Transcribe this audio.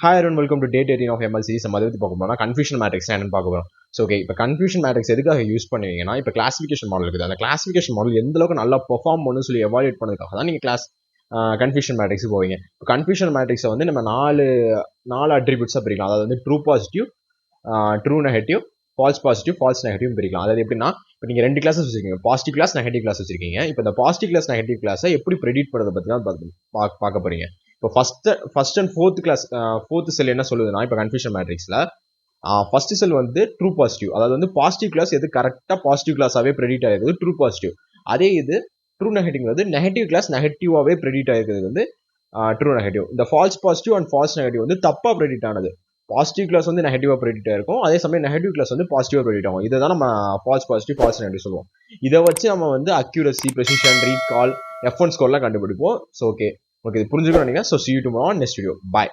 Hi everyone, welcome to day 18 of ML series. நம்ம அதை பார்க்க போறோம் கன்ஃபியூஷன் மேட்ரிக்ஸ் என்னன்னு பார்க்க போறோம். ஸோ ஓகே, இப்போ கன்ஃபியூஷன் மேட்ரிக்ஸ் எதுக்காக யூஸ் பண்ணுவீங்கன்னா, இப்போ கிளாசிஃபிகேஷன் மாடல் இருக்குது. அந்த கிளாசிஃபிகேஷன் மாடல் எந்த அளவுக்கு நல்லா பெர்ஃபார்ம் பண்ணுன்னு சொல்லி எவாலுவேட் பண்ணதுக்காக தான் நீங்கள் கன்ஃபியூஷன் மேட்ரிக்ஸ் போவீங்க. இப்போ கன்ஃபியூஷன் மேட்ரிக்ஸை வந்து நம்ம நாலு அட்ரிபியூட்ஸாக பிரிக்கலாம். அதாவது வந்து true positive, true negative, false positive, false negative பிரிக்கலாம். அதாவது எப்படின்னா, இப்போ நீங்கள் 2 கிளாஸஸ் வச்சிருக்கீங்க, பாசிட்டிவ் கிளாஸ், நெகட்டிவ் கிளாஸ் வச்சிருக்கீங்க. இப்போ இந்த பாசிட்டிவ் கிளாஸ், நெகட்டிவ் கிளாஸை எப்படி ப்ரெடிக்ட் பண்ணுறதை பற்றி தான் பார்க்க போறீங்க. இப்போ ஃபர்ஸ்ட் அண்ட் ஃபோர்த் செல் என்ன சொல்லுதுன்னா, இப்போ கன்ஃபியூஷன் மேட்ரிக்ஸில் ஃபர்ஸ்ட் செல் வந்து ட்ரூ பாசிட்டிவ், அதாவது வந்து பாசிட்டிவ் கிளாஸ் எது கரெக்டாக பாசிட்டிவ் கிளாஸாகவே ப்ரெடிக்ட் ஆகிருக்குது ட்ரூ பாசிட்டிவ். அதே இது ட்ரூ நெகட்டிவ் வந்து நெகட்டிவ் கிளாஸ் நெகட்டிவாகவே ப்ரெடிக்ட் ஆகிருக்கிறது வந்து ட்ரூ நெகட்டிவ். இந்த false positive and false negative வந்து தப்பாக ப்ரெடிக்ட் ஆனது. பாசிட்டிவ் கிளாஸ் வந்து நெகட்டிவாக ப்ரெடிக்ட் ஆயிருக்கும், அதே சமயம் நெகட்டிவ் கிளாஸ் வந்து பாசிட்டிவாக ப்ரெடிக்ட் ஆகும். இதை தான் நம்ம ஃபால்ஸ் பாசிட்டிவ், ஃபால்ஸ் நெகட்டிவ் சொல்லுவோம். இதை வச்சு நம்ம வந்து அக்யூரசி, ப்ரெசிஷன், ரீகால், F1 ஸ்கோர்லாம் கண்டுபிடிப்போம். ஸோ ஓகே இது புரிஞ்சுக்கணும் நீங்கள். So see you tomorrow on next video. Bye.